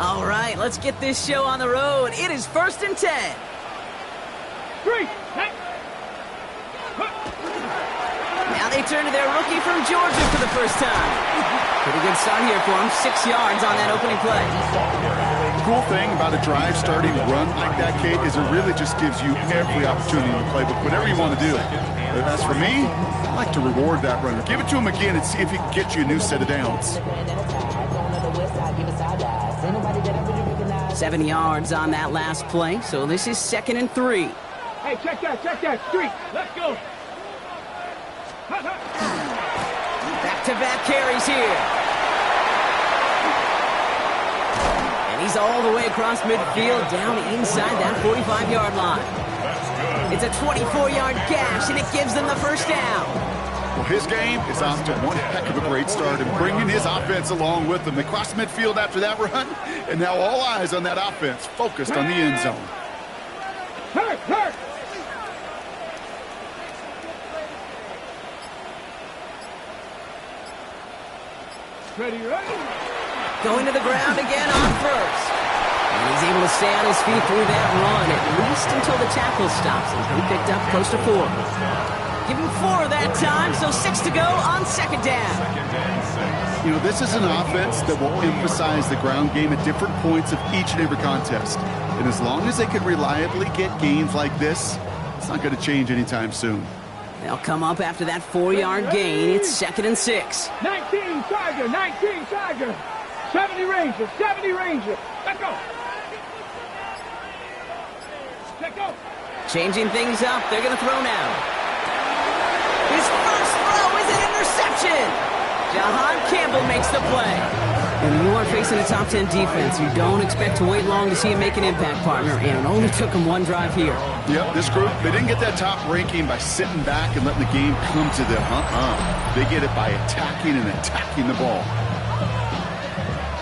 All right, let's get this show on the road. It is 1st and 10. 3, Now they turn to their rookie from Georgia for the first time. Pretty good start here for him. 6 yards on that opening play. The cool thing about a drive starting run like that, Kate, is it really just gives you every opportunity in the playbook, whatever you want to do. But as for me, I like to reward that runner. Give it to him again and see if he can get you a new set of downs. 7 yards on that last play, so this is 2nd and 3. Hey, check that. 3, let's go. Back-to-back carries here. And he's all the way across midfield, down inside that 45-yard line. It's a 24-yard gash, and it gives them the first down. Well, his game is off to one heck of a great start and bringing his offense along with him. They crossed midfield after that run, and now all eyes on that offense, focused on the end zone. Hurt! Ready. Going to the ground again on first. And he's able to stay on his feet through that run, at least until the tackle stops him. He picked up close to 4. Give him 4 that time, so 6 to go on 2nd down. You know, this is an offense that will emphasize the ground game at different points of each and every contest. And as long as they can reliably get gains like this, it's not going to change anytime soon. They'll come up after that 4-yard gain. It's 2nd and 6. 19 Tiger. 70 Ranger. Let's go. Changing things up. They're going to throw now. His first throw is an interception. Jahan Campbell makes the play. When you are facing a top 10 defense, you don't expect to wait long to see him make an impact, partner, and it only took him 1 drive here. Yep, this group, they didn't get that top ranking by sitting back and letting the game come to them. They get it by attacking the ball.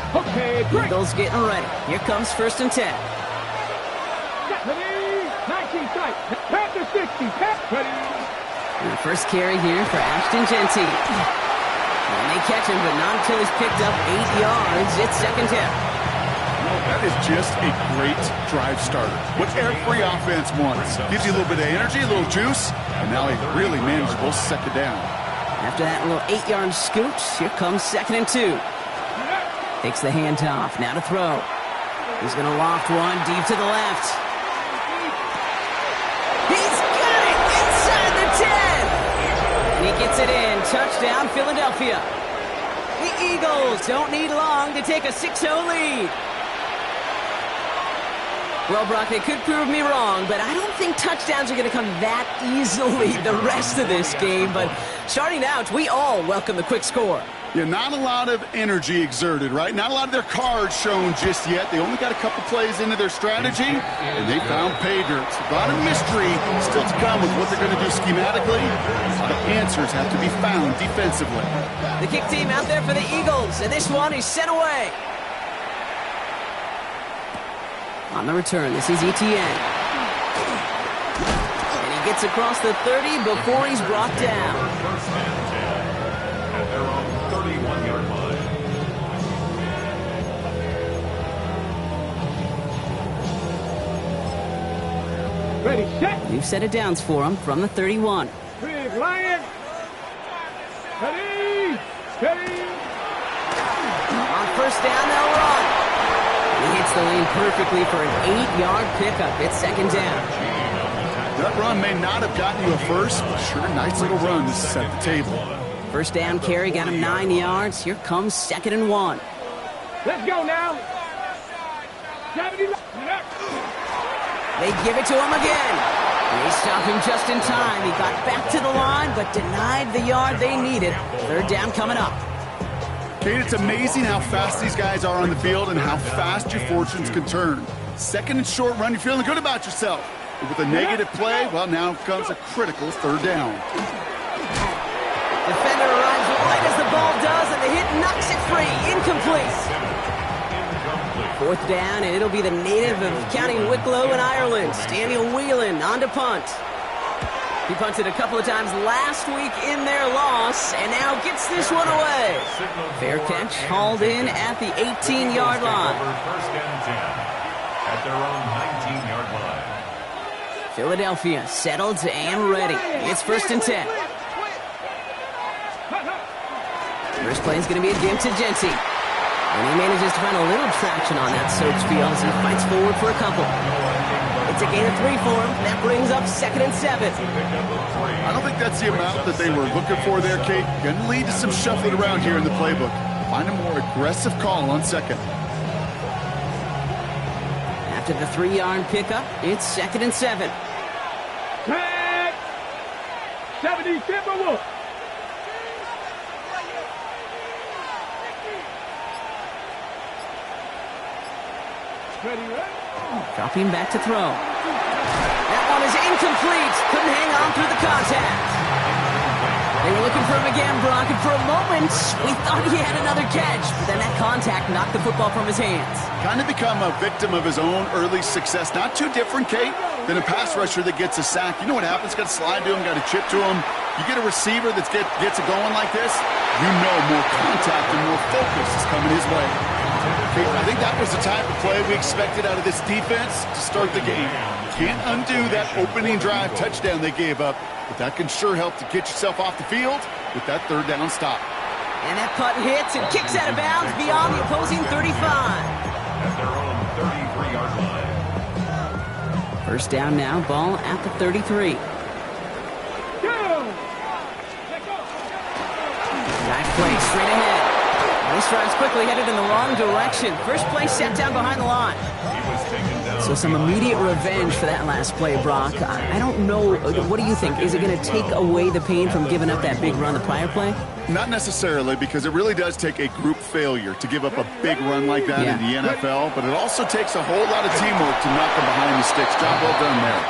Okay, great. Eagles getting ready. Here comes 1st and 10. 19 tight. Panther 60. Ready. And the first carry here for Ashton Genty. And they catch him, but not until he's picked up 8 yards. It's 2nd down. That is just a great drive starter. What every offense wants. Gives you a little bit of energy, a little juice, and now a really manageable 2nd down. After that little 8-yard scooch, here comes 2nd and 2. Takes the handoff, now to throw. He's going to loft one deep to the left. He's got it inside the 10. And he gets it in. Touchdown, Philadelphia. The Eagles don't need long to take a 6-0 lead. Well, Brock, they could prove me wrong, but I don't think touchdowns are going to come that easily the rest of this game. But starting out, we all welcome the quick score. Yeah, not a lot of energy exerted, right? Not a lot of their cards shown just yet. They only got a couple plays into their strategy, and they found pay dirt. A lot of mystery still to come with what they're going to do schematically. A lot of answers have to be found defensively. The kick team out there for the Eagles, and this one is sent away. On the return, this is Etienne. And he gets across the 30 before he's brought down. Ready, set. New set of downs for him from the 31. Big Lion. Ready. On 1st down, they'll run. He hits the lane perfectly for an 8-yard pickup. It's 2nd down. That run may not have gotten you a first, but sure, nice little run to set the table. 1st down carry got him 9 yards. Here comes 2nd and 1. Let's go now. 70. They give it to him again. They stop him just in time. He got back to the line, but denied the yard they needed. 3rd down coming up. Kate, it's amazing how fast these guys are on the field and how fast your fortunes can turn. 2nd and short run, you're feeling good about yourself. But with a negative play, well, now comes a critical 3rd down. Defender arrives right as the ball does, and the hit knocks it free. Incomplete. 4th down, and it'll be the native of County Wicklow in Ireland, Daniel Whelan, on to punt. He punted a couple of times last week in their loss, and now gets this one away. Fair catch, hauled in at the 18-yard line. First and 10 at their own 19-yard line. Philadelphia settled and ready. It's first and 10. First play is going to be a give to Genty. And he manages to find a little traction on that Soaps field as he fights forward for a couple. It's a gain of 3 for him. That brings up second and 7. I don't think that's the amount that they were looking for there, Kate. Going to lead to some shuffling around here in the playbook. Find a more aggressive call on second. After the 3-yard pickup, it's second and 7. Tag! 70 Timberwolves. Dropping back to throw. That one is incomplete. Couldn't hang on through the contact. They were looking for him again, Brock, and for a moment, we thought he had another catch. But then that contact knocked the football from his hands. Kind of become a victim of his own early success. Not too different, Kate, than a pass rusher that gets a sack. You know what happens? Got to slide to him, got to chip to him. You get a receiver that gets it going like this, you know more contact and more focus is coming his way. Kate, I think that was the type of play we expected out of this defense to start the game. Can't undo that opening drive touchdown they gave up, but that can sure help to get yourself off the field with that third down stop. And that punt hits and kicks out of bounds beyond the opposing 35. At their own 33-yard line. First down now, ball at the 33. Back play straight ahead. This drive's quickly headed in the wrong direction. First play set down behind the line. So some immediate revenge for that last play, Brock. I don't know. What do you think? Is it going to take away the pain from giving up that big run the prior play? Not necessarily, because it really does take a group failure to give up a big run like that in the NFL, but it also takes a whole lot of teamwork to knock them behind the sticks. Job well done there.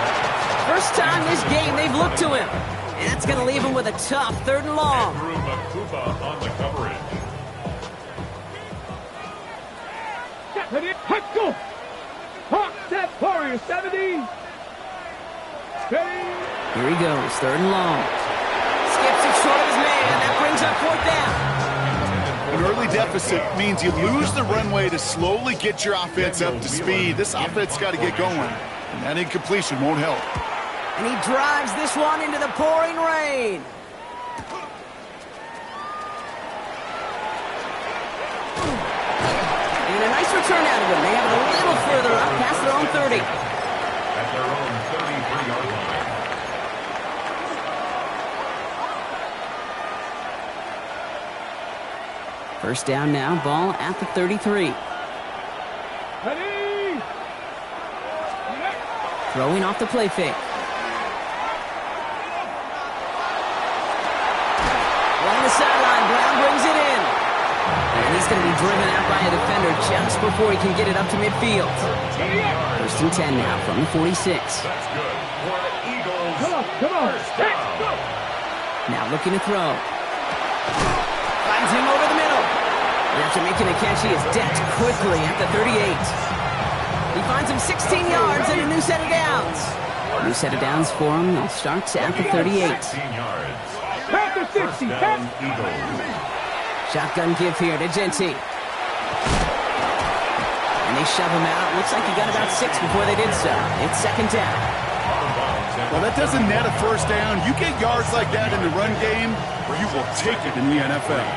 First time this game they've looked to him. And that's going to leave him with a tough third and long. On the coverage. Let's go! Hawk set Warrior 70. Here he goes, third and long. Skips it short of his man. That brings up fourth down. An early deficit means you lose the runway to slowly get your offense up to speed. This offense got to get going, and that incompletion won't help. And he drives this one into the pouring rain. And a nice return out of him. They have it a little further up past their own 30. At their own 33-yard line. First down now, ball at the 33. Ready? Throwing off the play fake. Along the sideline, Brown brings it in. And he's going to be driven out by a defender just before he can get it up to midfield. First and 10 now from the 46. That's good for the Eagles. Come on. Now looking to throw. Finds him over the middle. And after making a catch, he is decked quickly at the 38. He finds him 16 yards and a new set of downs. New set of downs for him. He'll start at the 38. 16 yards. Panther 60. Down Eagles. Shotgun give here to Genty. And they shove him out. Looks like he got about 6 before they did so. It's second down. Well, that doesn't net a first down. You get yards like that in the run game, you will take it in the NFL.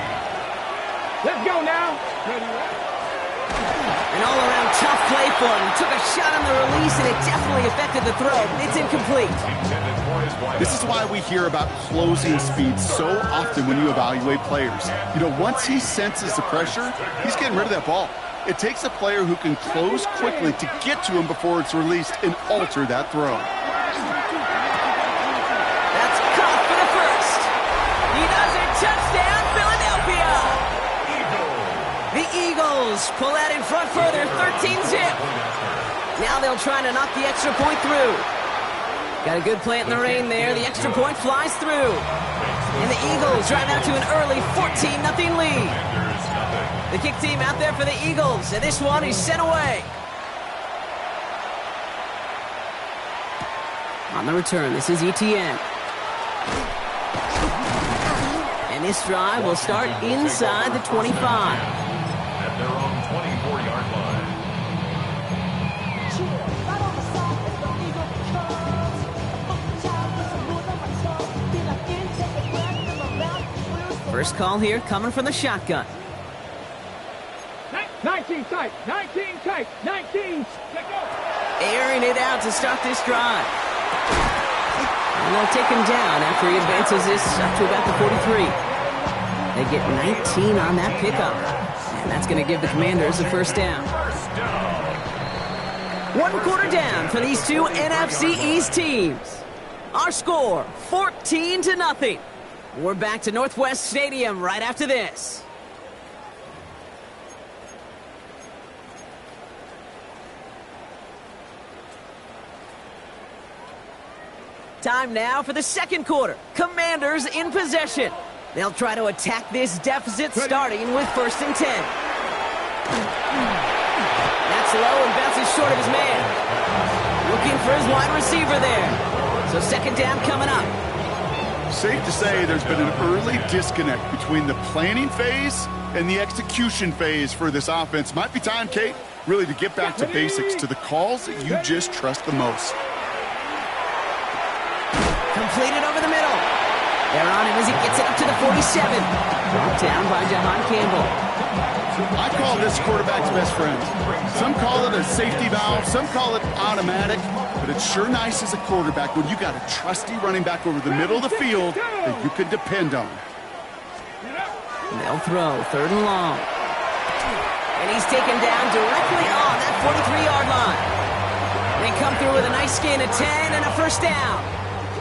Let's go now. An all-around tough play for him. He took a shot on the release, and it definitely affected the throw. It's incomplete. This is why we hear about closing speed so often when you evaluate players. You know, once he senses the pressure, he's getting rid of that ball. It takes a player who can close quickly to get to him before it's released and alter that throw. That's caught for the first. He does it. Touchdown, Philadelphia. The Eagles pull that in front further, 13-zip. Now they'll try to knock the extra point through. Got a good play in the rain there. The extra point flies through. And the Eagles drive out to an early 14-0 lead. The kick team out there for the Eagles, and this one is sent away. On the return, this is ETN. And this drive will start inside the 25. At their own 24-yard line. First call here coming from the shotgun. 19 tight, 19 tight, 19. Let go. Airing it out to start this drive. And they'll take him down after he advances this up to about the 43. They get 19 on that pickup. And that's going to give the Commanders a first down. 1 quarter down for these two NFC East teams. Our score, 14-0. We're back to Northwest Stadium right after this. Time now for the second quarter. Commanders in possession. They'll try to attack this deficit starting with 1st and 10. That's low and bounces short of his man. Looking for his wide receiver there. So second down coming up. Safe to say there's been an early disconnect between the planning phase and the execution phase for this offense. Might be time, Kate, really to get back to basics, to the calls that you just trust the most. Completed over the middle. They're on him as he gets it up to the 47. Brought down by Jahan Campbell. I call this quarterback's best friend. Some call it a safety valve, some call it automatic, but it's sure nice as a quarterback when you got a trusty running back over the middle of the field that you can depend on. They'll throw 3rd and long. And he's taken down directly on that 43-yard line. They come through with a nice gain of 10 and a first down.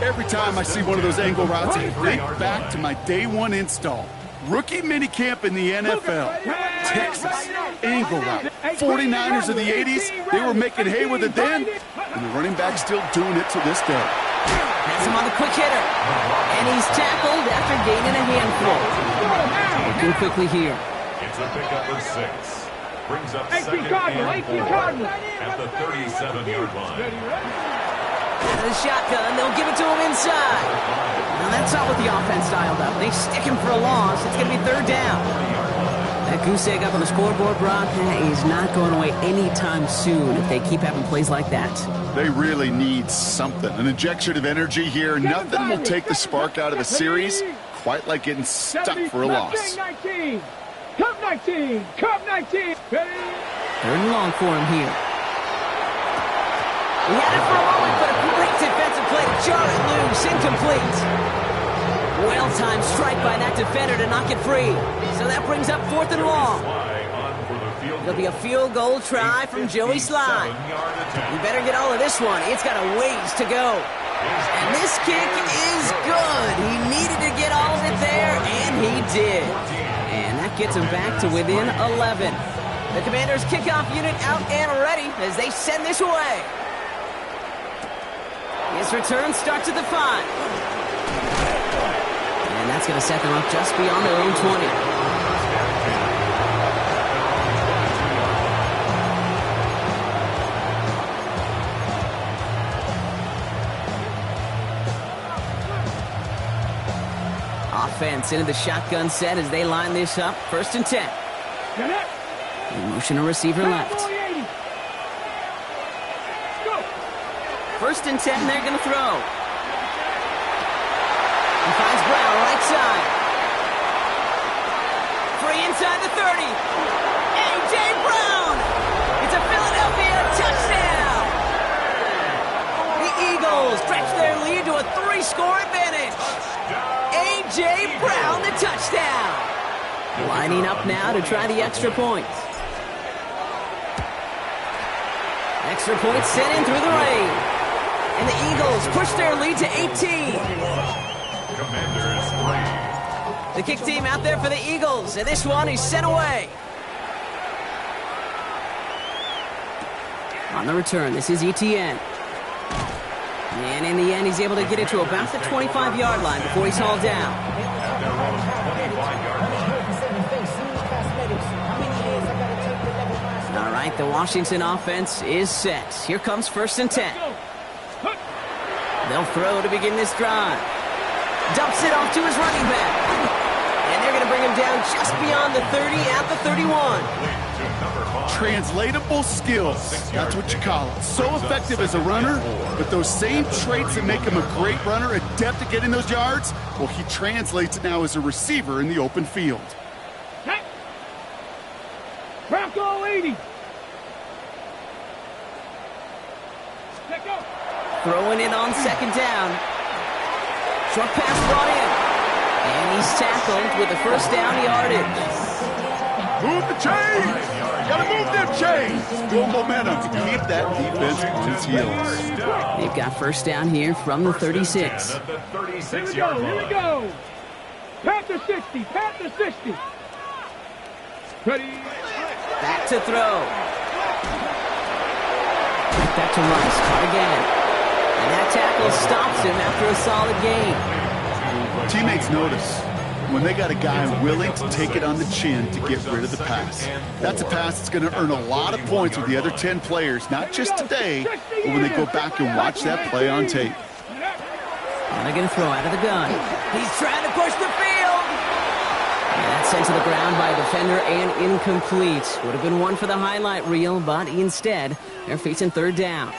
Every time I see one of those angle routes, I think back to my day one install. Rookie minicamp in the NFL. Texas, angle route. 49ers of the 80s, they were making hay with it then, and the running back's still doing it to this day. Has him on the quick hitter. And he's tackled after gaining a handful. Looking quickly here. It's a pickup of 6. Brings up 2nd and 4 at the 37-yard line. Out of the shotgun, they'll give it to him inside. Now that's not what the offense dialed up. They stick him for a loss. It's going to be 3rd down. That goose egg up on the scoreboard, Brock, is not going away anytime soon if they keep having plays like that. They really need something. An injection of energy here. Nothing will take the spark out of a series quite like getting stuck for a loss. 19. Cup 19. Cup 19. 3rd and long for him here. He had it for a moment, but a great defensive play to jar it loose. Incomplete. Well-timed strike by that defender to knock it free. So that brings up 4th and long. It'll be a field goal try from Joey Sly. You better get all of this one. It's got a ways to go. And this kick is good. He needed to get all of it there, and he did. And that gets him back to within 11. The Commanders' kickoff unit out and ready as they send this away. His return starts at the 5. And that's going to set them up just beyond their own 20. Offense into the shotgun set as they line this up. 1st and 10. Motion a receiver left. 1st and 10, they're going to throw. He finds Brown right side. Free inside the 30. A.J. Brown. It's a Philadelphia touchdown. The Eagles stretch their lead to a 3-score advantage. A.J. Brown, the touchdown. Lining up now to try the extra points. Extra points sent in through the rain. And the Eagles push their lead to 18. Commanders 3. The kick team out there for the Eagles, and this one is sent away. On the return, this is ETN. And in the end, he's able to get it to about the 25-yard line before he's hauled down. At their own 25-yard line. All right, the Washington offense is set. Here comes 1st and 10. They'll throw to begin this drive. Dumps it off to his running back. bring him down just beyond the 30 at the 31. Translatable skills. That's what you call it. So effective as a runner, but those same traits that make him a great runner, adept at getting those yards, well, he translates it now as a receiver in the open field. Bronco 80. Throwing it on second down. Short pass brought in. And he's tackled with the first down yardage. Move the chains! Gotta move them chains! Build momentum to keep that defense on its heels. They've got first down here from the 36. Here we go. Pat the 60, pat the 60. Ready. Back to throw. Back to Rice, caught again. And that tackle stops him after a solid gain. Teammates notice when they got a guy willing to take it on the chin to get rid of the pass. That's a pass that's going to earn a lot of points with the other 10 players, not just today, but when they go back and watch that play on tape. And they're going to throw out of the gun. He's trying to push the field. And that's sent to the ground by a defender and incomplete. Would have been one for the highlight reel, but instead, they're facing third down.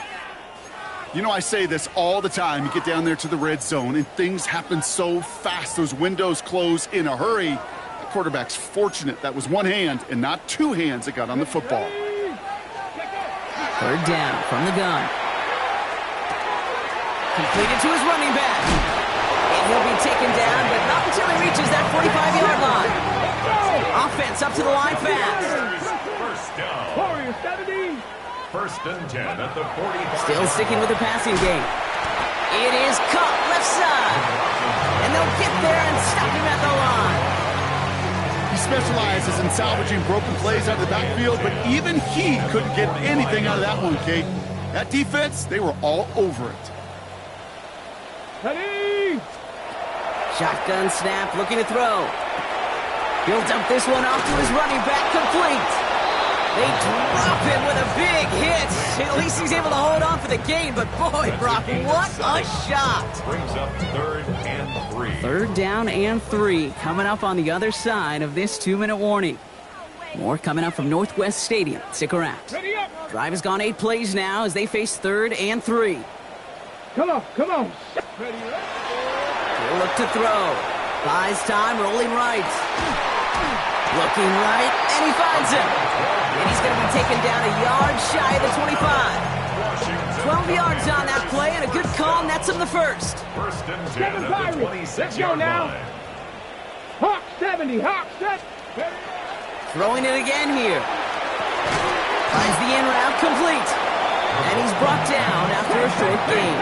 You know, I say this all the time. You get down there to the red zone, and things happen so fast. Those windows close in a hurry. The quarterback's fortunate that was one hand and not two hands that got on the football. Third down from the gun. Completed to his running back. And he'll be taken down, but not until he reaches that 45-yard line. Offense up to the line fast. First down. Warriors 70. First and 10 at the 40. Still sticking with the passing game. It is caught left side. And they'll get there and stop him at the line. He specializes in salvaging broken plays out of the backfield, but even he couldn't get anything out of that one, Kate. That defense, they were all over it. Ready. Shotgun snap, looking to throw. He'll dump this one off to his running back, complete. They drop him with a big hit. At least he's able to hold on for the gain, but boy, Brock, what a shot. Brings up 3rd and 3. Third down and 3 coming up on the other side of this 2-minute warning. More coming up from Northwest Stadium. Stick around. Ready up. Drive has gone 8 plays now as they face 3rd and 3. Come on, come on. Ready up. He'll look to throw. Buys time, rolling right. Looking right, and he finds him. And he's going to be taken down a yard shy of the 25. 12 yards on that play, and a good call nets him the first. First and 10 at the 26-yard line. Hawk 70, Hawk set. Throwing it again here. Finds the in route complete. And he's brought down after a short gain.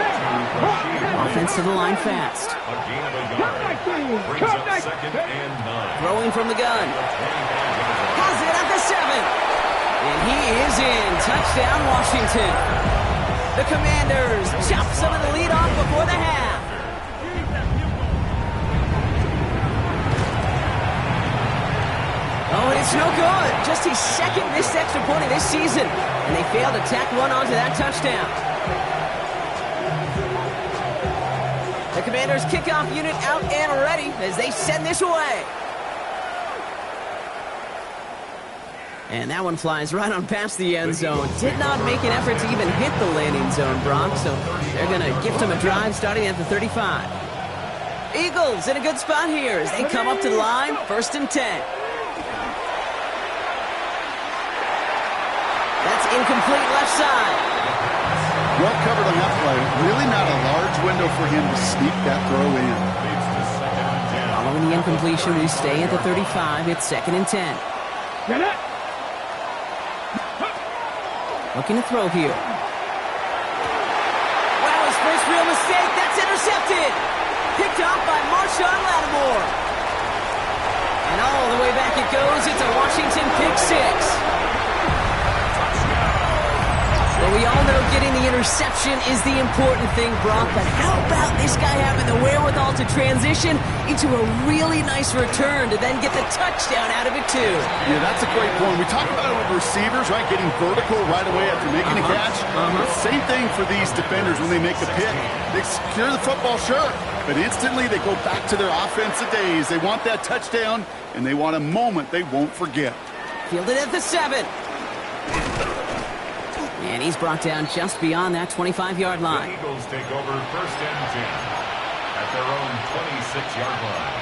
Offense to the line fast. A gain of a yard. Brings up 2nd and 9. Throwing from the gun. Has it at the 7. And he is in. Touchdown, Washington. The Commanders chop some of the lead off before the half. Oh, and it's no good. Just his second missed extra point of this season. And they failed to tack one onto that touchdown. The Commanders' kickoff unit out and ready as they send this away. And that one flies right on past the end zone. Did not make an effort to even hit the landing zone, Brock. So they're going to gift him a drive starting at the 35. Eagles in a good spot here as they come up to the line. 1st and 10. That's incomplete left side. Well covered on that play. Really not a large window for him to sneak that throw in. Following the incompletion, we stay at the 35. It's 2nd and 10. Looking to throw here. Wow, his first real mistake. That's intercepted. Picked up by Marshawn Lattimore. And all the way back it goes. It's a Washington pick 6. Well, we all know getting the interception is the important thing, Brock, but how about this guy having the wherewithal to transition into a really nice return to then get the touchdown out of it, too? Yeah, that's a great point. We talk about it with receivers, right, getting vertical right away after making a catch. Same thing for these defenders when they make a pick. They secure the football, sure, but instantly they go back to their offensive days. They want that touchdown, and they want a moment they won't forget. Fielded at the 7. And he's brought down just beyond that 25-yard line. The Eagles take over 1st and 10 at their own 26-yard line.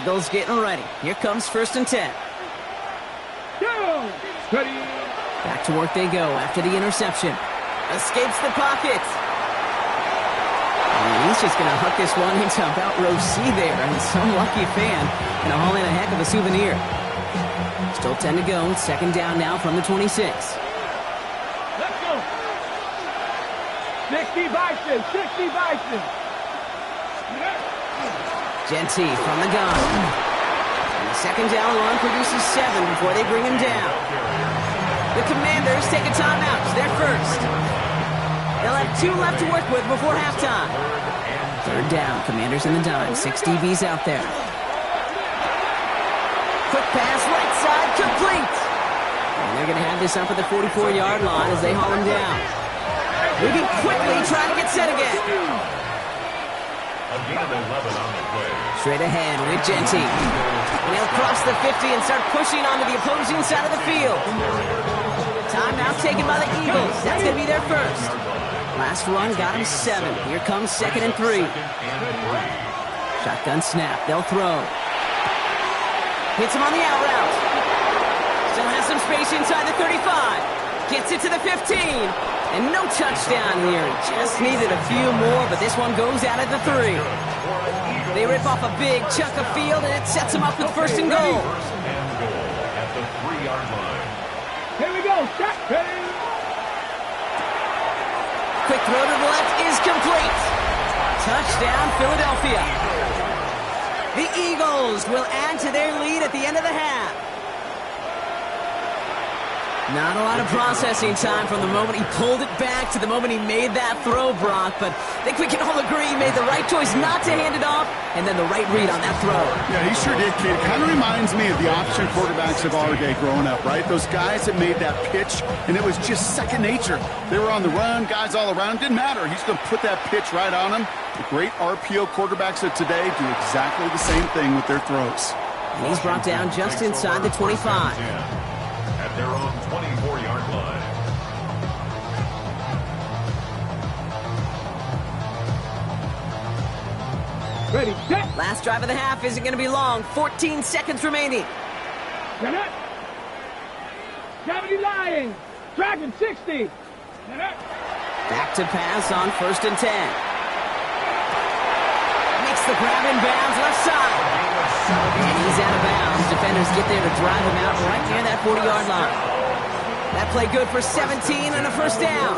Eagles getting ready. Here comes 1st and 10. Go! Ready. Back to work they go after the interception. Escapes the pocket. And he's just going to hook this one into about row C there. And some lucky fan going to haul in a heck of a souvenir. Still 10 to go. 2nd down now from the 26. Let's go. 60 Bison. 60 Bison. Genty from the gun. And the 2nd down run produces 7 before they bring him down. The Commanders take a timeout. They're first. They'll have 2 left to work with before halftime. 3rd down. Commanders in the dime. 6 DBs out there. Quick pass, right side, complete. And they're going to have this up at the 44-yard line as they haul him down. Moving quickly, trying to get set again. Straight ahead with Genty. And he'll cross the 50 and start pushing onto the opposing side of the field. Timeout taken by the Eagles. That's going to be their first. Last run got him 7. Here comes 2nd and 3. Shotgun snap. They'll throw. Hits him on the out route. Still has some space inside the 35. Gets it to the 15. And no touchdown here. Just needed a few more, but this one goes out at the 3. They rip off a big chunk of field, and it sets them up with 1st and goal. At the 3-yard line. Here we go. Shot. Ready. Quick throw to the left is complete. Touchdown, Philadelphia. The Eagles will add to their lead at the end of the half. Not a lot of processing time from the moment he pulled it back to the moment he made that throw, Brock. But I think we can all agree he made the right choice not to hand it off, and then the right read on that throw. Yeah, he sure did, kid. Kind of reminds me of the option quarterbacks of our day growing up, right? Those guys that made that pitch, and it was just second nature. They were on the run, guys all around. Didn't matter. He's going to put that pitch right on them. The great RPO quarterbacks of today do exactly the same thing with their throws. And he's brought down just inside the 25. At their own 24-yard line. Ready, set. Last drive of the half isn't going to be long. 14 seconds remaining. Set up. 70 Lions. Dragon 60. Set up. Back to pass on 1st and 10. Makes the grab in bounds left side. And he's out of bounds. Defenders get there to drive him out right near that 40-yard line. That play good for 17 and a 1st down.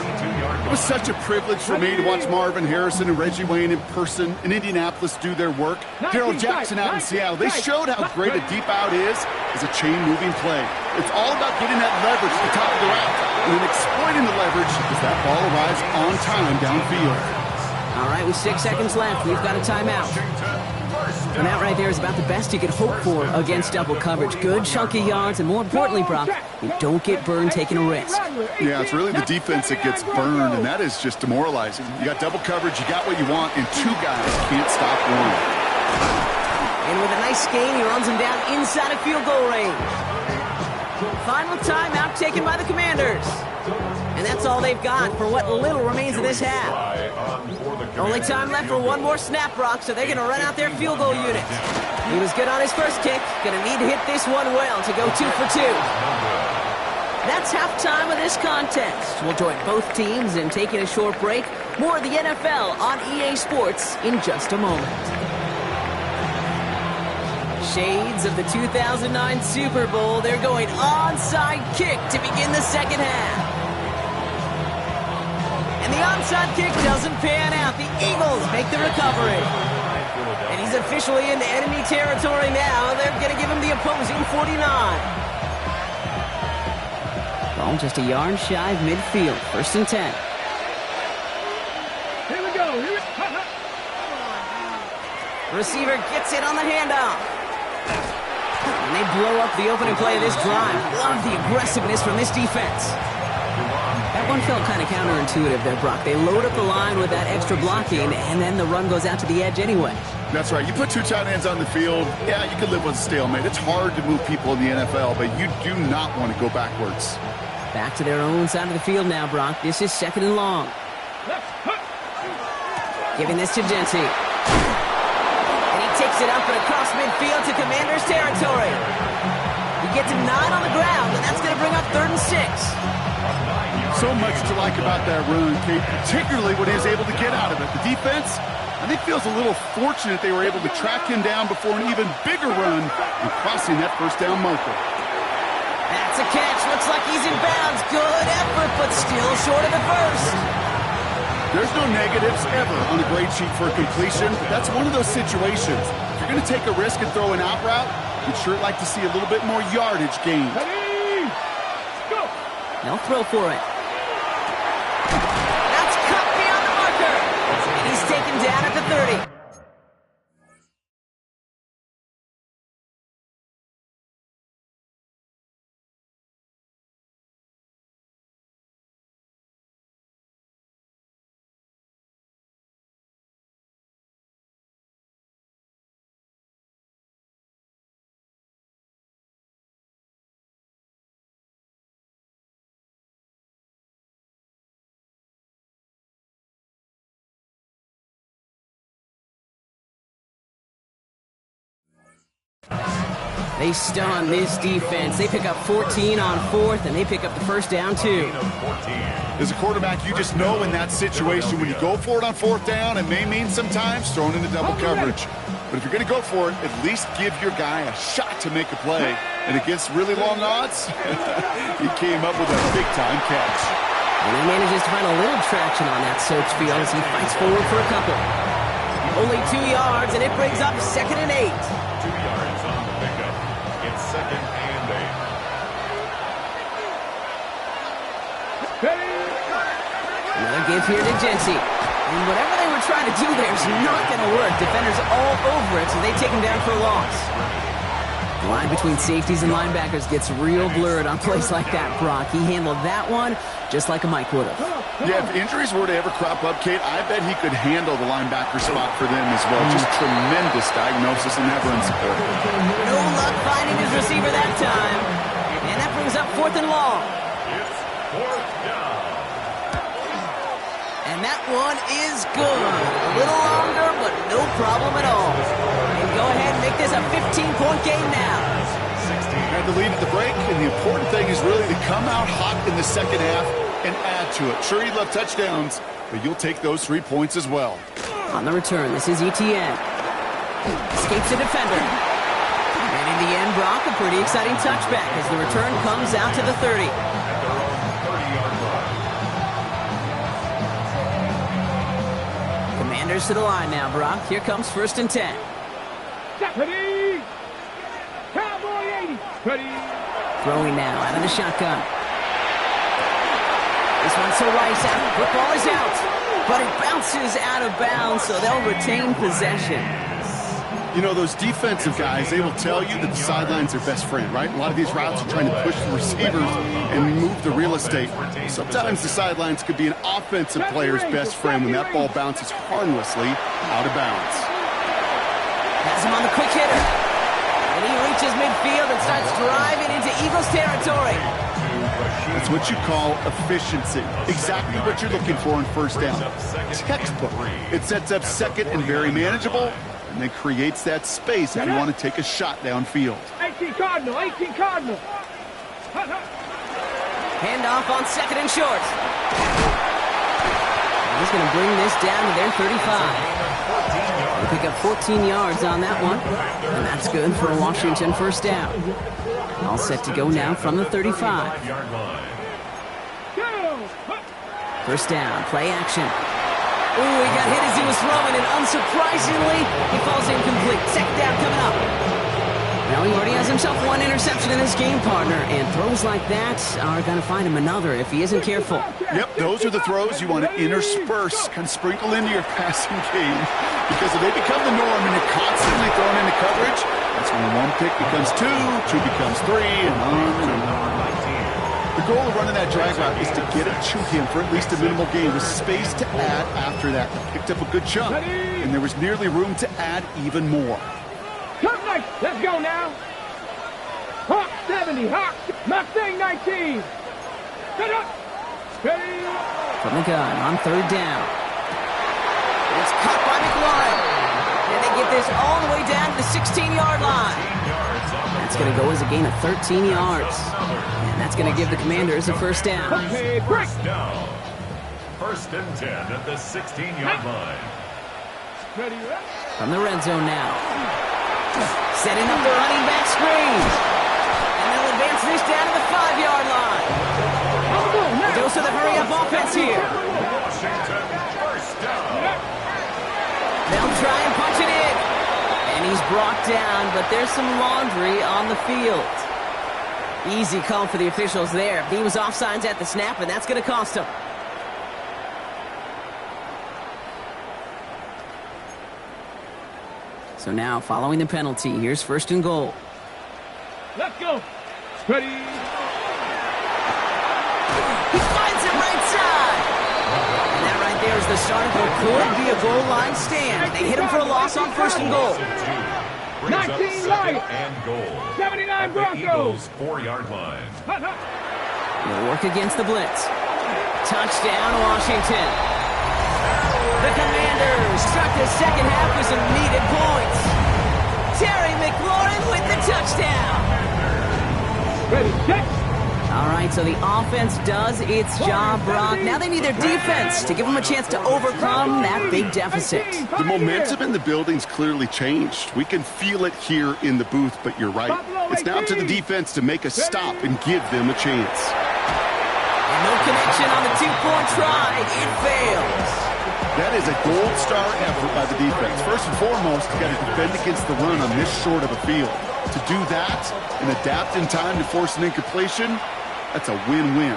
It was such a privilege for me to watch Marvin Harrison and Reggie Wayne in person in Indianapolis do their work. Darrell Jackson out in Seattle. They showed how great a deep out is as a chain-moving play. It's all about getting that leverage at the top of the route and then exploiting the leverage as that ball arrives on time downfield. All right, with 6 seconds left, we've got a timeout. And that right there is about the best you could hope for against double coverage. Good chunky yards, and more importantly, Brock, you don't get burned taking a risk. Yeah, it's really the defense that gets burned, and that is just demoralizing. You got double coverage, you got what you want, and 2 guys can't stop one. And with a nice gain, he runs him down inside of field goal range. Final timeout taken by the Commanders. And that's all they've got for what little remains of this half. Only time left for one more snap, Brock, so they're going to run out their field goal unit. He was good on his first kick. Going to need to hit this one well to go 2 for 2. That's halftime of this contest. We'll join both teams in taking a short break. More of the NFL on EA Sports in just a moment. Shades of the 2009 Super Bowl. They're going onside kick to begin the second half. And the onside kick doesn't pan out. The Eagles make the recovery. And he's officially into enemy territory now. They're going to give him the opposing 49. Ball just a yard shy of midfield. 1st and 10. Here we go. Receiver gets it on the handoff. And they blow up the opening play of this drive. Love the aggressiveness from this defense. That one felt kind of counterintuitive there, Brock. They load up the line with that extra blocking, and then the run goes out to the edge anyway. That's right. You put 2 tight ends on the field, yeah, you can live with a stalemate. It's hard to move people in the NFL, but you do not want to go backwards. Back to their own side of the field now, Brock. This is 2nd and long. Giving this to Jency. And he takes it up and across midfield to Commanders territory. He gets him 9 on the ground, and that's going to bring up 3rd and 6. So much to like about that run, Kate, particularly what he was able to get out of it. The defense, I think, feels a little fortunate they were able to track him down before an even bigger run and crossing that 1st down marker. That's a catch. Looks like he's in bounds. Good effort, but still short of the 1st. There's no negatives ever on a grade sheet for a completion, but that's one of those situations. If you're going to take a risk and throw an out route, you'd sure like to see a little bit more yardage gained. They'll throw for it. That's cut beyond the marker. And he's taken down at the 30. They stun this defense. They pick up 14 on 4th, and they pick up the 1st down, too. As a quarterback, you just know in that situation when you go for it on 4th down, it may mean sometimes throwing into double coverage. But if you're going to go for it, at least give your guy a shot to make a play. And against really long odds, he came up with a big-time catch. And he manages to find a little traction on that search field as he fights forward for a couple. Only 2 yards, and it brings up 2nd and 8. 2 yards on the pickup. It's 2nd and 8. Another give here to Jency. And whatever they were trying to do there is not going to work. Defenders all over it, so they take him down for a loss. The line between safeties and linebackers gets real blurred on plays like that, Brock. He handled that one just like a Mike would have. Yeah, if injuries were to ever crop up, Kate, I bet he could handle the linebacker spot for them as well. Just tremendous diagnosis and that run support. No luck finding his receiver that time. And that brings up 4th and long. It's 4th down. And that one is good. A little longer, but no problem at all. And go ahead and make this a 15-point game now. Had the lead at the break, and the important thing is really to come out hot in the 2nd half and add to it. Sure, you'd love touchdowns, but you'll take those 3 points as well. On the return, this is ETN. Escapes the defender. And in the end, Brock, a pretty exciting touchback as the return comes out to the 30. At their own 30-yard line. Commanders to the line now, Brock. Here comes 1st and 10. Ready. Cowboy 80. Ready. Throwing now out of the shotgun. This one's to Rice out. Football is out. But it bounces out of bounds, so they'll retain possession. You know, those defensive guys, they will tell you that the sideline's their best friend, right? A lot of these routes are trying to push the receivers and move the real estate. Sometimes the sidelines could be an offensive player's best friend when that ball bounces harmlessly out of bounds. Has him on the quick hitter. And he reaches midfield and starts driving into Eagles territory. That's what you call efficiency. Exactly what you're looking for in 1st down. Textbook. It sets up 2nd and very manageable, and then creates that space if you want to take a shot downfield. 18 Cardinal, 18 Cardinal. Handoff on 2nd and short. And he's going to bring this down to their 35. They pick up 14 yards on that one, and that's good for a Washington 1st down. All set to go now from the 35. 1st down, play action. Ooh, he got hit as he was throwing, and unsurprisingly, he falls incomplete. 2nd down coming up. Now he already has himself one interception in this game, partner, and throws like that are going to find him another if he isn't careful. Yep, those are the throws you want to intersperse, kind of sprinkle into your passing game, because if they become the norm and you're constantly thrown into coverage, that's when one pick becomes two becomes three, and on and on. The goal of running that drag route is to get it to him for at least a minimal gain with space to add after that. He picked up a good chunk, and there was nearly room to add even more. Let's go now. Hawk 70, Hawk Mustang 19. Ready. From the gun on third down. It's caught by McLaurin. And they get this all the way down to the 16-yard line. That's going to go as a gain of 13 yards. And that's going to give the Commanders a first down. Okay, First down. First and 10 at the 16-yard line. Ready. From the red zone now. Setting up the running back screen. And they'll advance this down to the 5-yard line. Goes to the hurry-up offense here. Washington, first down. They'll try and punch it in. And he's brought down, but there's some laundry on the field. Easy call for the officials there. He was offsides at the snap, and that's going to cost him. So now, following the penalty, here's first and goal. Let's go. Ready. He finds it right side. And that right there is the start of what could be a goal line stand. They hit him for a loss on first and goal. 19 Lions. And goal. 79 Broncos. 4-yard line. He'll work against the blitz. Touchdown, Washington. The Commanders start the second half with some needed points. Terry McLaurin with the touchdown. Ready, set. All right, so the offense does its job, Brock. Now they need their defense to give them a chance to overcome that big deficit. The momentum in the building's clearly changed. We can feel it here in the booth, but you're right. It's now up to the defense to make a stop and give them a chance. And no connection on the two-point try. It fails. That is a gold star effort by the defense. First and foremost, you got to defend against the run on this short of a field. To do that and adapt in time to force an incompletion, that's a win-win.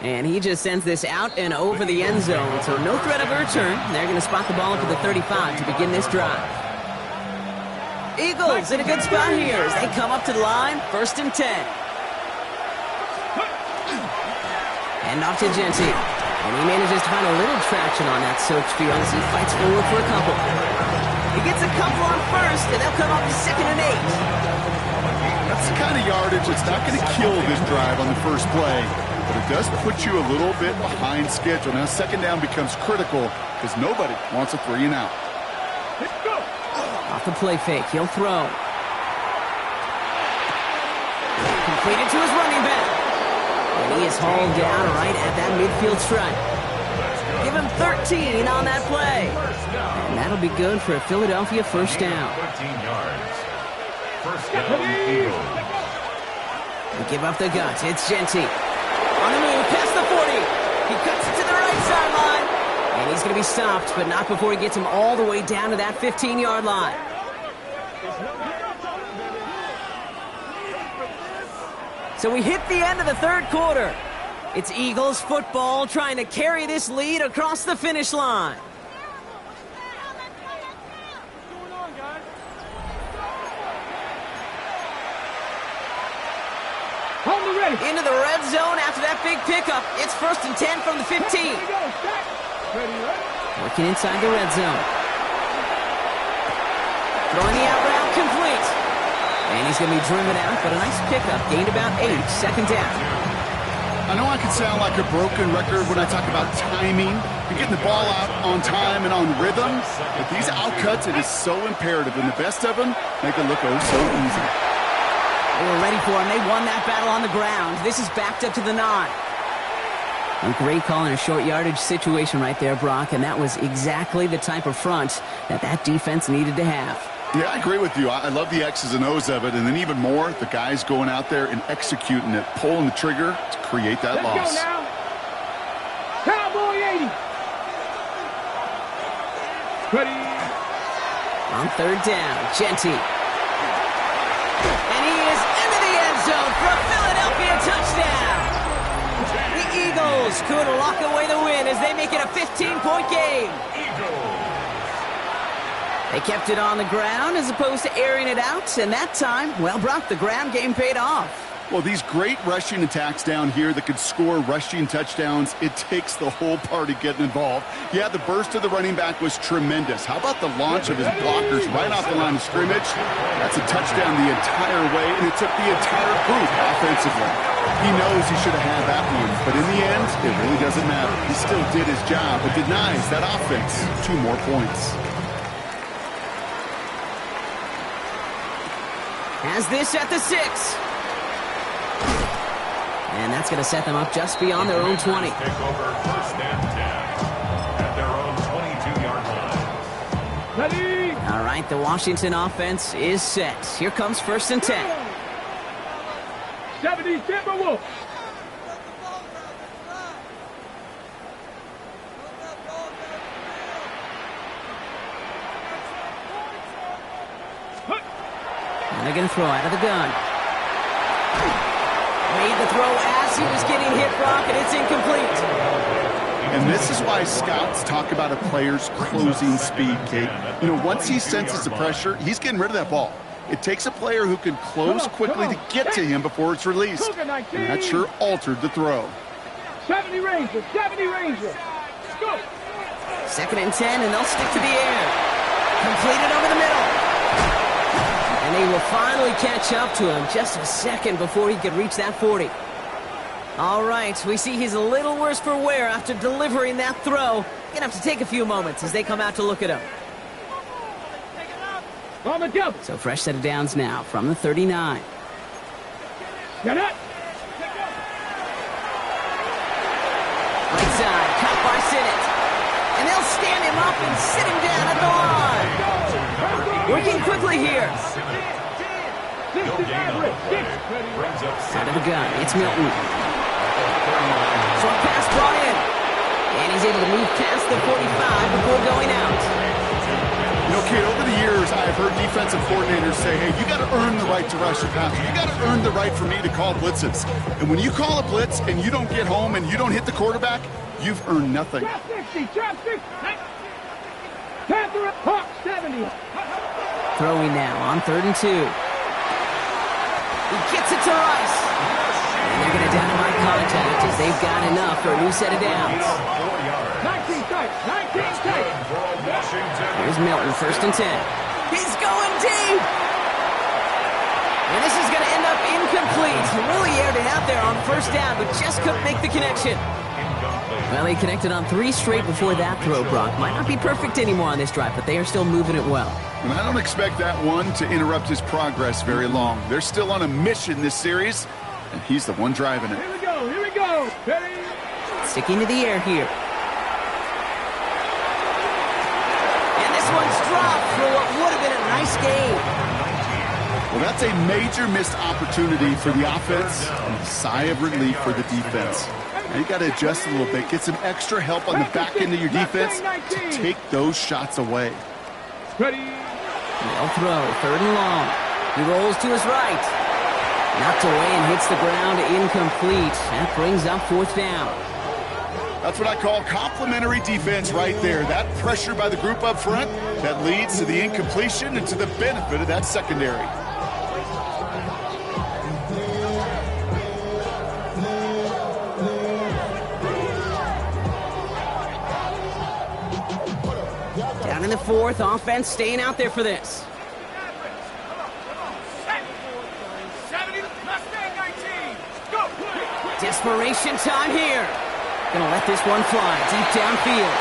And he just sends this out and over the end zone, so no threat of a return. They're going to spot the ball up at the 35 to begin this drive. Eagles in a good spot here as they come up to the line, first and 10. And off to Genty. And he manages to find a little traction on that search field as he fights forward for a couple. He gets a couple on first, and they'll come up to second and 8. That's the kind of yardage that's not going to kill this drive on the first play, but it does put you a little bit behind schedule. Now second down becomes critical because nobody wants a 3 and out. Let's go. Off the play fake, he'll throw. Completed to his running back. And he is hauled down right at that midfield stripe. Give him 13 on that play. And that'll be good for a Philadelphia first down. 15 yards. First down, Eagles. They give up the guts. It's Genty. On the move, past the 40. He cuts it to the right sideline. And he's going to be stopped, but not before he gets him all the way down to that 15-yard line. So we hit the end of the third quarter. It's Eagles football trying to carry this lead across the finish line. Into the red zone after that big pickup. It's first and 10 from the 15. Working inside the red zone. Throwing the out route complete. And he's going to be driven out, but a nice pickup. Gained about 8, second down. I know I can sound like a broken record when I talk about timing and getting the ball out on time and on rhythm, but these outcuts, it is so imperative, and the best of them make it look oh so easy. They were ready for him. They won that battle on the ground. This is backed up to the 9. A great call in a short yardage situation right there, Brock, and that was exactly the type of front that defense needed to have. Yeah, I agree with you. I love the X's and O's of it, and then even more, the guys going out there and executing it, pulling the trigger to create that loss. Let's go now. Cowboy 80. Ready. On third down, Genty. Eagles could lock away the win as they make it a 15-point game. They kept it on the ground as opposed to airing it out, and that time, well, Brock, the ground game paid off. Well, these great rushing attacks down here that could score rushing touchdowns, it takes the whole party getting involved. Yeah, the burst of the running back was tremendous. How about the launch of his blockers right off the line of scrimmage? That's a touchdown the entire way, and it took the entire group offensively. He knows he should have had that one, but in the end, it really doesn't matter. He still did his job, but denies that offense 2 more points. Has this at the 6. And that's going to set them up just beyond their own 20. Take over first and 10 at their own 22-yard line. Ready? All right, the Washington offense is set. Here comes first and 10. 70 Timberwolves. And they're going to throw out of the gun. Made the throw as he was getting hit, Brock, and it's incomplete. And this is why scouts talk about a player's closing speed, Kate. You know, once he senses the pressure, he's getting rid of that ball. It takes a player who can close quickly to get to him before it's released. And that sure altered the throw. 70 Rangers, 70 Rangers. Go. 2nd and 10, and they'll stick to the air. Completed over the middle. And they will finally catch up to him just a second before he could reach that 40. All right, we see he's a little worse for wear after delivering that throw. Gonna have to take a few moments as they come out to look at him. On the double. So fresh set of downs now from the 39. Get it. Right side, caught by Sinnott. And they'll stand him up and sit him down at the line. Working quickly here. Out of the gun, it's Milton. Short pass brought in. And he's able to move past the 45 before going out. You know, Kate, over the years, I've heard defensive coordinators say, hey, you got to earn the right to rush your passer. You got to earn the right for me to call blitzes. And when you call a blitz and you don't get home and you don't hit the quarterback, you've earned nothing. Trap 60, trap 60. Panther Hawk 70. Throwing now on 3rd and 2. He gets it to Rice. And they're going to dynamite contact as they've got enough for a new set of downs. 19 tight, 19 tight. Here's Milton, 1st and 10. He's going deep. And this is going to end up incomplete. Really aired it out there on 1st down, but just couldn't make the connection. Well, he connected on 3 straight before that throw, Brock. Might not be perfect anymore on this drive, but they are still moving it well. And I don't expect that one to interrupt his progress very long. They're still on a mission this series, and he's the one driving it. Here we go, here we go. Ready? Sticking to the air here. And this one's dropped for what would have been a nice game. Well, that's a major missed opportunity for the offense and a sigh of relief for the defense. Now you got to adjust a little bit, get some extra help on the back end of your defense to take those shots away. Ready? They'll throw, 3rd and long. He rolls to his right. Knocked away and hits the ground, incomplete. That brings up 4th down. That's what I call complimentary defense right there. That pressure by the group up front, that leads to the incompletion and to the benefit of that secondary. Down in the 4th, offense staying out there for this. Desperation time here. Gonna let this one fly deep downfield.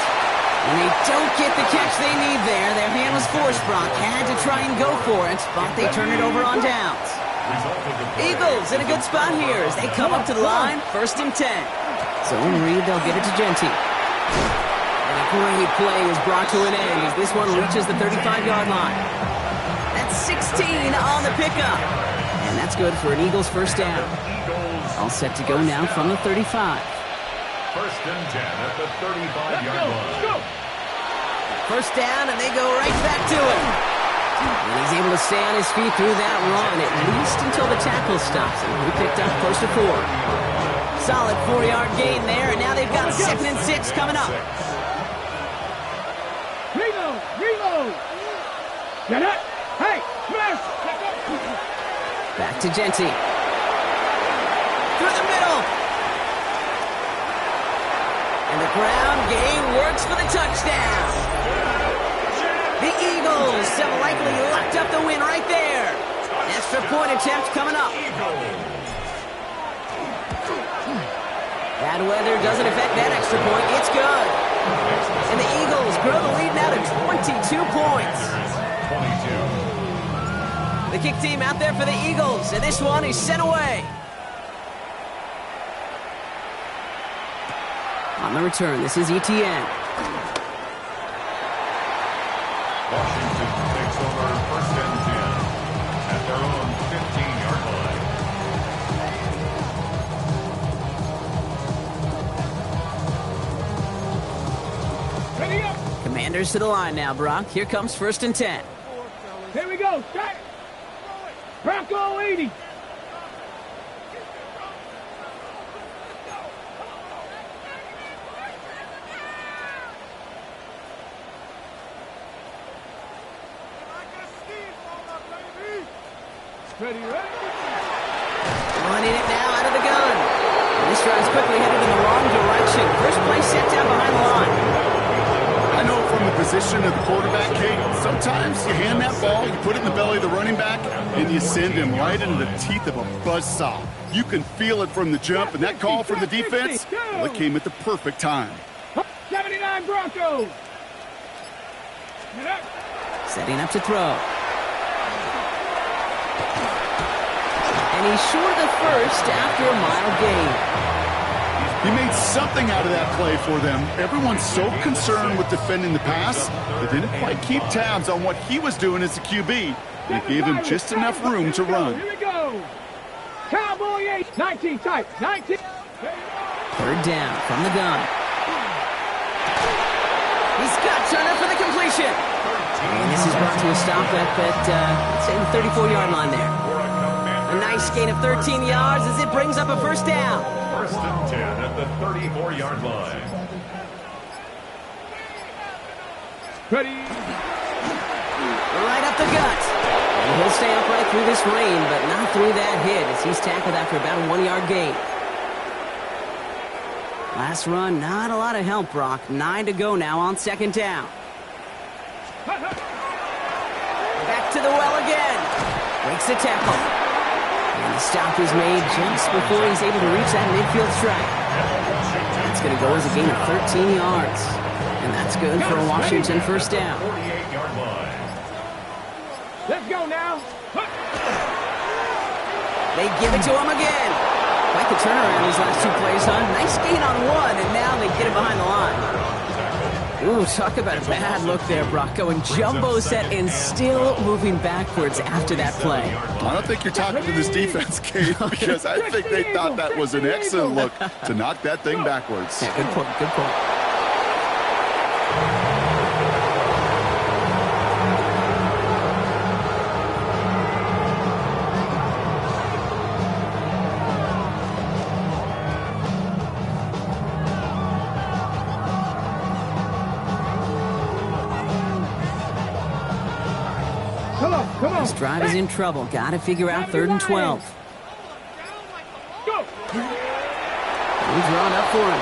And they don't get the catch they need there. Their hand was forced, Brock. Had to try and go for it, but they turn it over on downs. Eagles in a good spot here as they come up to the line, 1st and 10. Zone read, they'll get it to Genty. And a great play is brought to an end as this one reaches the 35-yard line. That's 16 on the pickup. And that's good for an Eagles 1st down. All set to go now from the 35. 1st and 10 at the 35-yard line. 1st down, and they go right back to him. And he's able to stay on his feet through that run, at least until the tackle stops him. He picked up close to 4. Solid 4-yard gain there, and now they've got 2nd and 6 coming up. Reload! Get it! Hey, smash! Back to Genty. Through the middle. And the ground game works for the touchdown. The Eagles have likely locked up the win right there. Extra point attempt coming up. Bad weather doesn't affect that extra point. It's good. And the Eagles grow the lead now to 22 points. The kick team out there for the Eagles, and this one is sent away. On the return, this is ETN. Washington takes over 1st and 10 at their own 15-yard line. Ready up! Commanders to the line now, Brock. Here comes 1st and 10. Here we go, strike! Bronco 80! Ready? Running it now out of the gun. And this drive's quickly headed in the wrong direction. First play set down behind the line. I know from the position of the quarterback, Kate, sometimes you hand that ball, you put it in the belly of the running back, and you send him right into the teeth of a buzzsaw. You can feel it from the jump, and that call from the defense, well, it came at the perfect time. 79 Broncos! Setting up to throw. And he's short of the first after a mile gain. He made something out of that play for them. Everyone's so concerned with defending the pass, they didn't quite keep tabs on what he was doing as a QB. It gave him just enough room to run. Here we go. Cowboy 8, 19 type, 19. 3rd down from the gun. He's got Turner for the completion. And this is brought to a stop at let's say the 34-yard line there. A nice gain of 13 yards as it brings up a 1st down. 1st and 10 at the 34-yard line. Ready? Right up the gut. And he'll stay upright through this rain, but not through that hit as he's tackled after about a 1-yard gain. Last run, not a lot of help, Brock. 9 to go now on 2nd down. Back to the well again. Breaks the tackle. And the stop is made just before he's able to reach that midfield strike. That's going to go as a gain of 13 yards. And that's good for a Washington 1st down. 48-yard line. Let's go now. They give it to him again. Quite the turnaround these last 2 plays, huh? Nice gain on 1, and now they get it behind the line. Ooh, talk about a bad look there, Brock. Going jumbo set and still moving backwards after that play. I don't think you're talking to this defense, Kate, because I think they thought that was an excellent look to knock that thing backwards. Yeah, good point, good point. Come on. This drive is in trouble. Got to figure out 3rd and 12. Go. He's drawn up for him.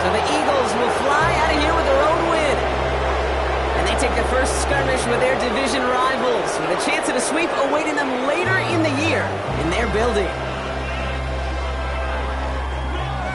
So the Eagles will fly out of here with their own win. And they take their first skirmish with their division rivals with a chance at a sweep awaiting them later in the year in their building.